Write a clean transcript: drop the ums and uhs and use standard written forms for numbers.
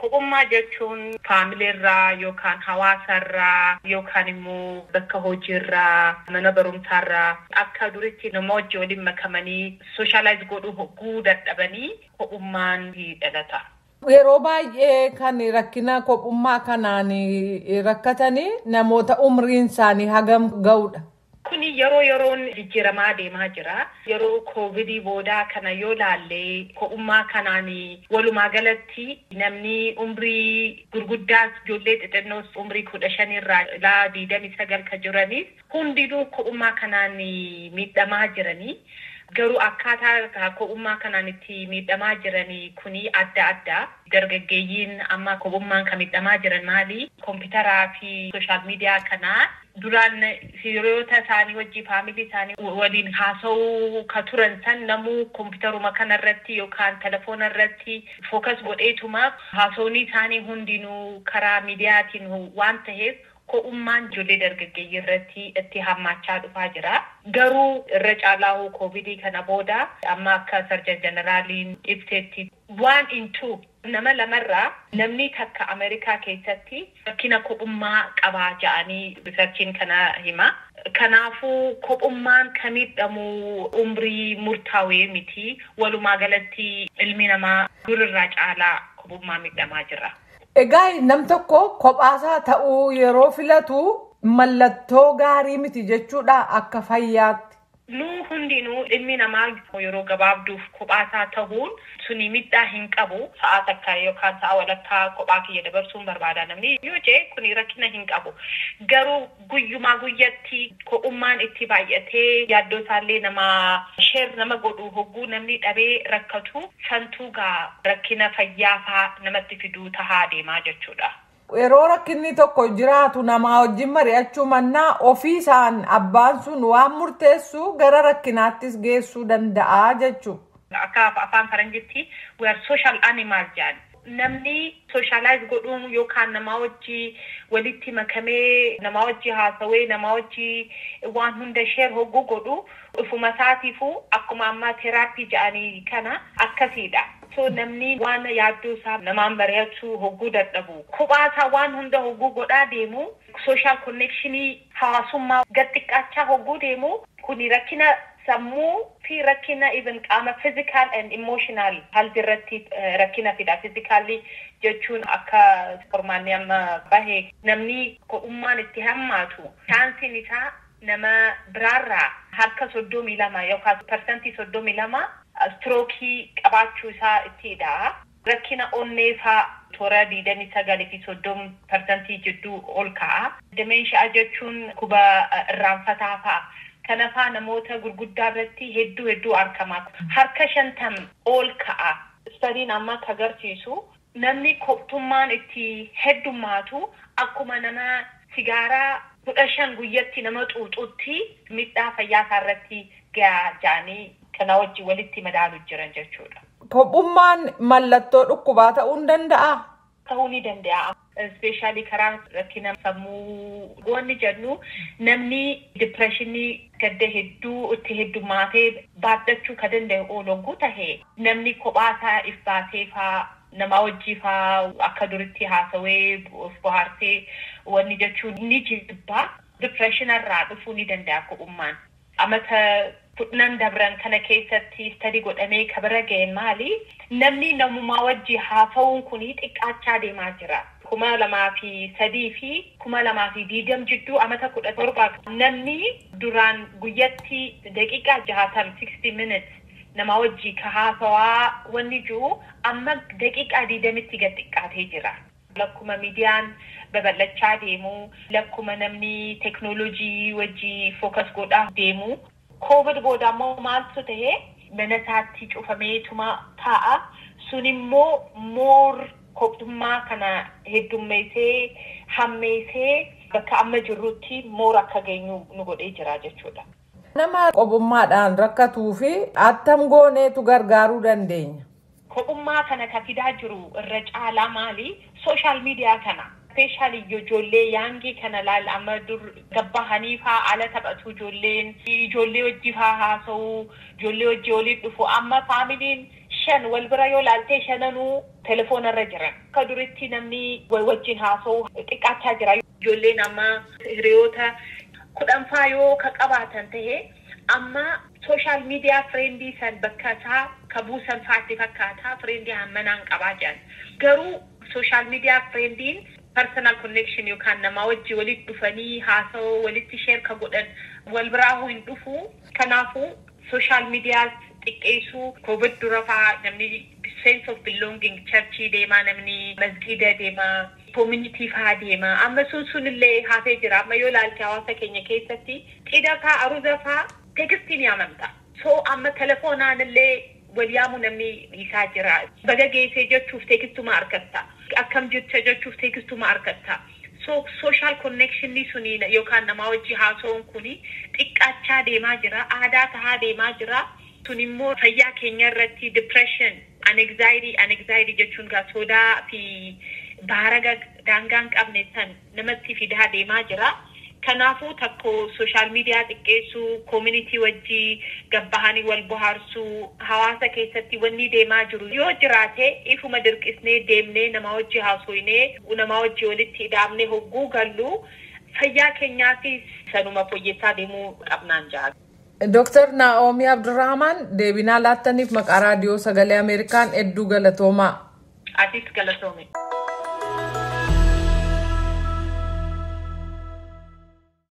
Kophummaa jechuun faamiliirraa yookaan hawaasarraa yookaan immoo bakka hojiirraa mana barumsaarraa akka duritti nama wajjin waliin makamanii sooshaalaayz godhuu hogguu dadhabanii kophummaan dhalata. Yeroo baay'ee kan rakkina kophummaa kanaan rakkatanii namoota umriin isaanii hagam ga'udha. Kuni yeroon jijjiiramaa deemaa jira. Yeroo COVID boodaa kana yoo laallee kophummaa kanaan walumaa galatti namni umrii gurguddaas ijoollee xixinnoos umrii 15 irraa ilaa 29 kan jiraniif hundinuu kophummaa kanaan miidhamaa jiranii. Garuu akkaataa kophummaa kanaan itti miidhamaa jiranii kuni adda. Dargaggeeyyiin amma kophummaan kan miidhamaa jiran maali? Kompiitaraa fi sooshaal miidiyaa kanaa duraan hiriyoota isaanii wajjin faamilii isaanii waliin haasa'uu ka turan san namuu kompiitaruma kanarratti yookaan telefoona irratti fookas godheetuma haasa'uunii isaanii hundinuu karaa miidiyaatiin waan ta'eef kophummaan ijoollee dargaggeeyyii irratti itti hammaachaa dhufaa jira. Garuu irra caalaa COVID kana booda amma akka sarjan jeneraaliin ibsetti 1 in 2 nama lamarraa namni takka Ameerikaa keessatti rakkina kophummaa qabaa jedhanii riisarchiin kana hima. Kanaafuu kophummaan kan miidhamu umrii murtaawee miti. Walumaa galatti ilmi namaa durirraa caalaa kophummaa miidhamaa jira. Egaa nam tokko kophaasaa ta'uu yeroo filatu mallattoo gaarii miti jechuudha akka fayyaatti. Nu hundinuu ilmi namaa yeroo gabaabduuf kophaasaa ta'uun suni miidhaa hin qabu. Sa'a takka yookaan sa'a walakkaa kophaa kiyya dabarsuun barbaada namni yoo jee kuni rakkina hin qabu. Garuu guyyumaa guyyatti kophummaan itti baay'atee yaaddoo isaallee nama godhu hogguu namni dhabee rakkatu santuugaa rakkina fayyaafaa namatti fiduu tahaa deemaa jechuudha. Yeroo rakkinni tokko jiraatu namaa wajjin mari'achuu mannaa ofiisaan abbaan sun waan murteessu gara rakkinaattis geessuu danda'a jechuudha. Akka afaan faranjitti we are social animals jedhan. Namni sooshaalaayz godhuun yookaan namaa wajjin walitti makamee namaa wajjin haasawee namaa wajjin waan hunda sheer hogguu godhu ufuma isaatiifuu akkuma ammaa teeraappii jedhanii kana akkasiidha. So namni waan yaaddoo isaa namaan mari'achuu hogguu dadhabu. Kophaasaa waan hunda hogguu godhaa deemu sooshaal konnekshinii hawaasummaa gad xiqqaachaa hogguu deemu kuni rakkina sammuu fi rakkina even qaama physical and emotional health irratti rakkina fida. Physically jechuun akka qormaanni amma bahe namni kophummaan itti hammaatu chaansiin isaa nama biraarraa harka 32 yookaan % 32 strookii qabaachuu isaa ittidha. Rakkina onneefaa toora 29 fi 30% jidduu ol ka'a. Dementia jechuun kuba irraanfataa fa'a. Kanafaa namoota gurguddaa irratti hedduu argama. Harka 50 ol ka'a. Studiin amma agarsiisu namni kophummaan itti heddummaatu akkuma nama sigaaraa 15 guyyatti nama xuuxutti miidhaa fayyaa irratti gahaa jedhanii kana wajjin walitti madaalu jiran jechuudha. Kophummaan mallattoo dhukkubaa ta'uu ni danda'a? Ta'uu ni danda'a. Especially karaa rakkina sammuu wanni jennu namni depressionii gadda hedduu itti heddummaatee baaddachuu kan danda'u oolonguu tahee namni kophaasaa if baasee faa nama wajjii faa akka duritti haasawee of bohaarsee wanni jechuun ni jibbaa depression irraa dhufuu ni danda'a kophummaan. Amata kudhan dabran kana keessatti study godhamee kabira ga'een maali? Namni namumaa wajjii haasawuun kuni xiqqaachaa deemaa jira. 2003 fi 2020 jidduu amata 17 namni duraan guyyatti daqiiqaa 60 minutes nama wajjii ka haasawaa wanni jiru amma daqiiqaa 20tti gad xiqqaatee jira. Lakkuma miidiyaan babal'achaa deemu, lakkuma namni teknoolojii wajjii fookas godhaa deemu. COVID booda immoo maaltu ta'ee mana isaatti cufameetuma taa'a. Sun immoo kophummaa kana heddummeessee hammeessee bakka amma jirrutti akka geenyu nu godhee jira jechuudha. Nama kophummaadhaan rakkatuu fi attam gooneetu gargaaruu dandeenya. Kophummaa kana ka fidaa jiru irra caalaa maali? Sooshaal miidiyaa kana. Especially ijoollee yaangii kana laal amma dur gabbahanii faa ala taphatu ijoollee wajjii faa haasa'u ijoollee wajjii waliin dhufu amma faamiliin shan wal bira yoo laaltee shananuu telefoona irra jiran. Akka duritti namni wajjin haasa'u xiqqaachaa jira. Ijoolleen amma hiriyoota kudhanfaa yoo ka qabaatan ta'e amma social media friendii san bakka isaa ka buusan faatti fakkaata friendii hammanaan qabaa jiran. Garuu social media friendiin personal connection yookaan nama wajji walitti dhufanii haasa'uu walitti share ka godhan wal biraa hin dhufu. Kanaafuu social media xiqqeessuu COVID dura fa'aa namni sense of belonging churchii deemaa namni masgida deemaa community fa'aa deemaa amma sunillee hafee jira. Amma yoo ilaalte hawaasa keenya keessatti cidha fa'aa aruuza fa'aa tekstiin yaamamta. So amma telefoonaan illee wal yaamu namni isaa jira. Baga geessee jechuuf tekstuma argatta. Akkam jirta jechuuf tekstuma argatta. So social connection ni suni yookaan nama wajji haasa'uun kuni xiqqaachaa deemaa jira. Aadaa tahaa deemaa jira. Sun immoo fayyaa keenya irratti depression, anxiety jechuun gaa sodaa fi baara daangaan qabne san namatti fidaa deemaa jira. Kanaafuu takko social media xiqqeessuu, community wajji gabbahanii wal bohaarsuu, hawaasa keessatti wanni deemaa jiru yoo jiraate ifuma dirqisnee deemnee nama wajji haasofnee nama wajji walitti hidhaamnee hogguu gallu fayyaa keenyaafis sanuma fooyyessaa deemuu qabnaan jira. Dr. Naomi Abdurrahman deebinaa laattaniif maqaa raadiyoo sagalee Ameerikaan hedduu galatoomaa. Atis galatoome.